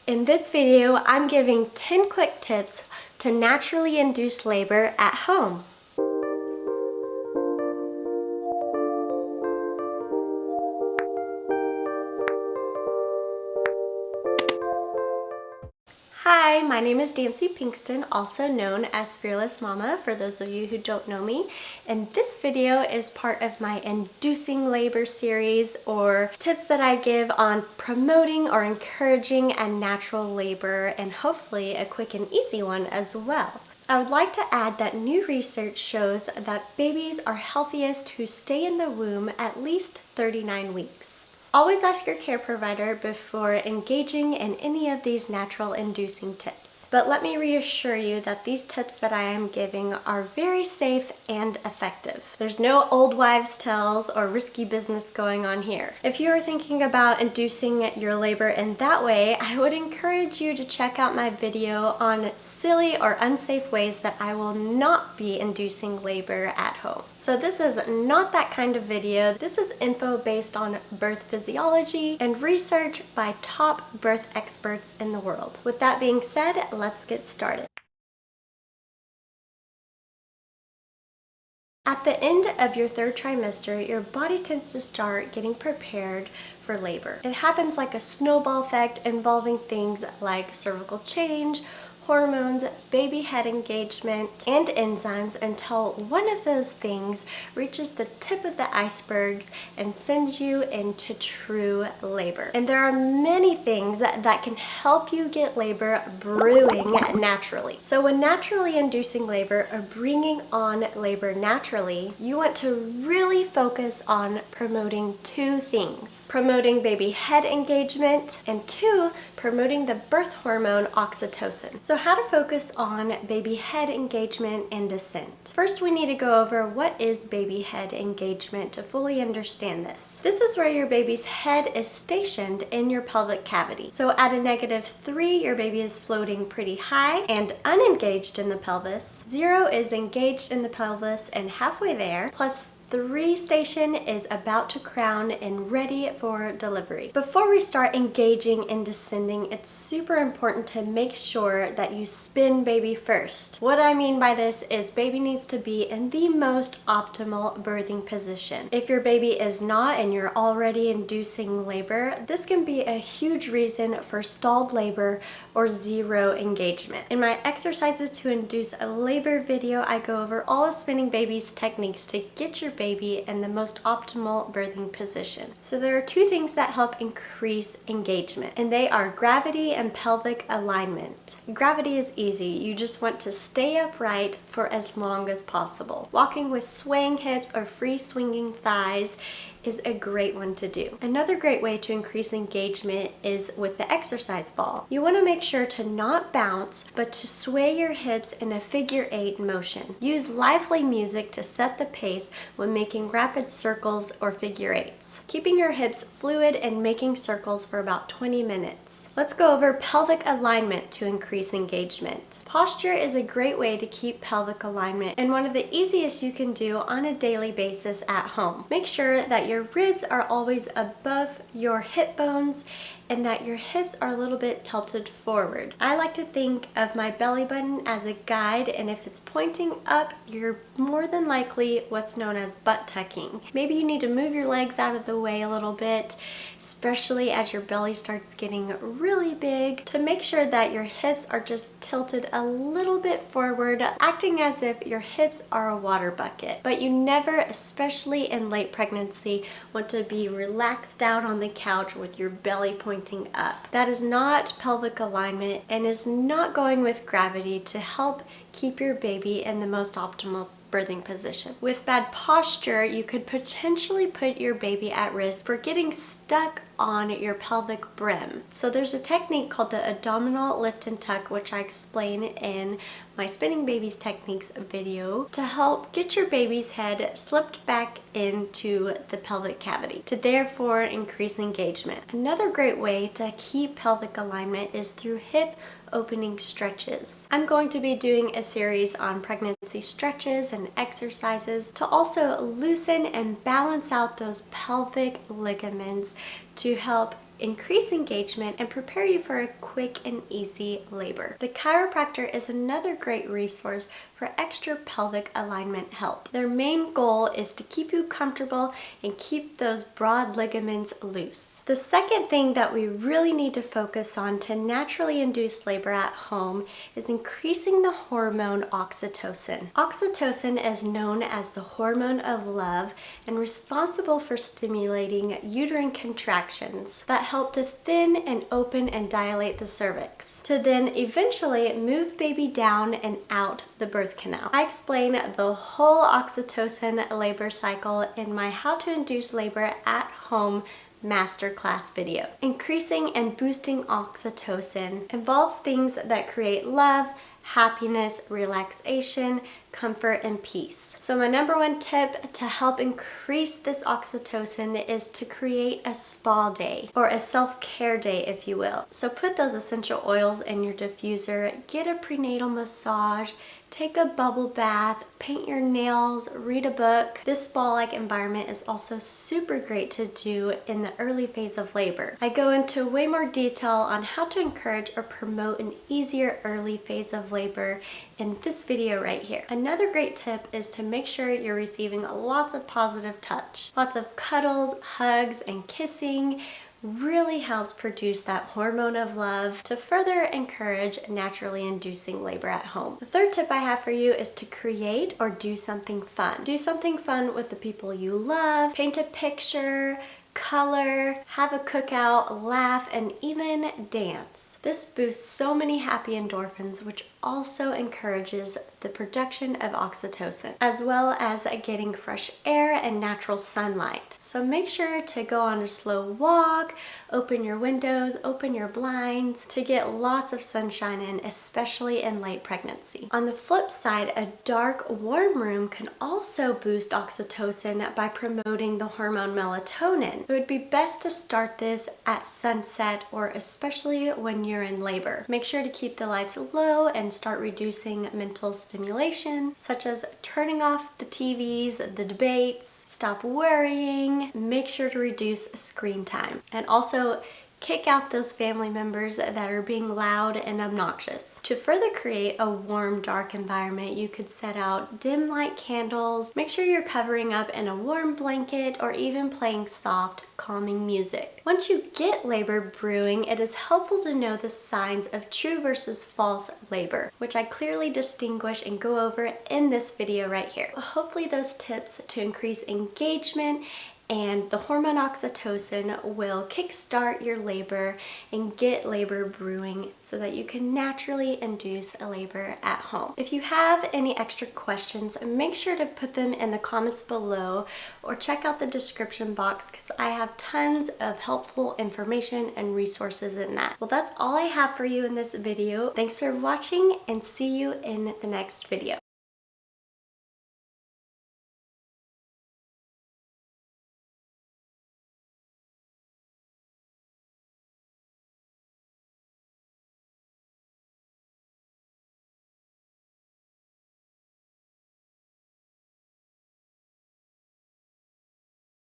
In this video, I'm giving 10 quick tips to naturally induce labor at home. Hi, my name is Dancee Pinkston, also known as Fearless Mama for those of you who don't know me. And this video is part of my Inducing Labor series, or tips that I give on promoting or encouraging a natural labor, and hopefully a quick and easy one as well. I would like to add that new research shows that babies are healthiest who stay in the womb at least 39 weeks. Always ask your care provider before engaging in any of these natural inducing tips. But let me reassure you that these tips that I am giving are very safe and effective. There's no old wives' tales or risky business going on here. If you are thinking about inducing your labor in that way, I would encourage you to check out my video on silly or unsafe ways that I will not be inducing labor at home. So this is not that kind of video. This is info based on birth physiology and research by top birth experts in the world. With that being said, let's get started. At the end of your third trimester, your body tends to start getting prepared for labor. It happens like a snowball effect involving things like cervical change, hormones, baby head engagement, and enzymes until one of those things reaches the tip of the icebergs and sends you into true labor. And there are many things that can help you get labor brewing naturally. So when naturally inducing labor or bringing on labor naturally, you want to really focus on promoting two things: promoting baby head engagement, and two, promoting the birth hormone oxytocin. So how to focus on baby head engagement and descent. First, we need to go over what is baby head engagement to fully understand this. This is where your baby's head is stationed in your pelvic cavity. So at a -3, your baby is floating pretty high and unengaged in the pelvis. 0 is engaged in the pelvis and halfway there, plus 3 station is about to crown and ready for delivery. Before we start engaging and descending, it's super important to make sure that you spin baby first. What I mean by this is baby needs to be in the most optimal birthing position. If your baby is not and you're already inducing labor, this can be a huge reason for stalled labor or 0 engagement. In my exercises to induce a labor video, I go over all the spinning babies techniques to get your baby in the most optimal birthing position. So there are 2 things that help increase engagement, and they are gravity and pelvic alignment. Gravity is easy. You just want to stay upright for as long as possible. Walking with swaying hips or free swinging thighs is a great one to do. Another great way to increase engagement is with the exercise ball. You want to make sure to not bounce, but to sway your hips in a figure 8 motion. Use lively music to set the pace when making rapid circles or figure 8s, keeping your hips fluid and making circles for about 20 minutes. Let's go over pelvic alignment to increase engagement. Posture is a great way to keep pelvic alignment and one of the easiest you can do on a daily basis at home. Make sure that your ribs are always above your hip bones and that your hips are a little bit tilted forward. I like to think of my belly button as a guide, and if it's pointing up, you're more than likely what's known as butt tucking. Maybe you need to move your legs out of the way a little bit, especially as your belly starts getting really big, to make sure that your hips are just tilted a little bit forward, acting as if your hips are a water bucket. But you never, especially in late pregnancy, want to be relaxed out on the couch with your belly pointing up. That is not pelvic alignment and is not going with gravity to help keep your baby in the most optimal birthing position. With bad posture, you could potentially put your baby at risk for getting stuck on your pelvic brim. So there's a technique called the abdominal lift and tuck, which I explain in my Spinning Babies Techniques video, to help get your baby's head slipped back into the pelvic cavity to therefore increase engagement. Another great way to keep pelvic alignment is through hip opening stretches. I'm going to be doing a series on pregnancy stretches and exercises to also loosen and balance out those pelvic ligaments to help increase engagement, and prepare you for a quick and easy labor. The chiropractor is another great resource for extra pelvic alignment help. Their main goal is to keep you comfortable and keep those broad ligaments loose. The second thing that we really need to focus on to naturally induce labor at home is increasing the hormone oxytocin. Oxytocin is known as the hormone of love and responsible for stimulating uterine contractions that help to thin and open and dilate the cervix, to then eventually move baby down and out the birth canal. I explain the whole oxytocin labor cycle in my How to Induce Labor at Home masterclass video. Increasing and boosting oxytocin involves things that create love, happiness, relaxation, comfort, and peace. So my number one tip to help increase this oxytocin is to create a spa day, or a self-care day if you will. So put those essential oils in your diffuser, get a prenatal massage, take a bubble bath, paint your nails, read a book. This spa-like environment is also super great to do in the early phase of labor. I go into way more detail on how to encourage or promote an easier early phase of labor in this video right here. Another great tip is to make sure you're receiving lots of positive touch. Lots of cuddles, hugs, and kissing really helps produce that hormone of love to further encourage naturally inducing labor at home. The third tip I have for you is to create or do something fun. Do something fun with the people you love, paint a picture, color, have a cookout, laugh, and even dance. This boosts so many happy endorphins, which also encourages the production of oxytocin, as well as getting fresh air and natural sunlight. So make sure to go on a slow walk, open your windows, open your blinds to get lots of sunshine in, especially in late pregnancy. On the flip side, a dark, warm room can also boost oxytocin by promoting the hormone melatonin. It would be best to start this at sunset, or especially when you're in labor. Make sure to keep the lights low and start reducing mental stimulation, such as turning off the TVs, the debates, stop worrying, make sure to reduce screen time, and also kick out those family members that are being loud and obnoxious. To further create a warm, dark environment, you could set out dim light candles, make sure you're covering up in a warm blanket, or even playing soft, calming music. Once you get labor brewing, it is helpful to know the signs of true versus false labor, which I clearly distinguish and go over in this video right here. Hopefully those tips to increase engagement and the hormone oxytocin will kickstart your labor and get labor brewing so that you can naturally induce a labor at home. If you have any extra questions, make sure to put them in the comments below or check out the description box because I have tons of helpful information and resources in that. Well, that's all I have for you in this video. Thanks for watching and see you in the next video.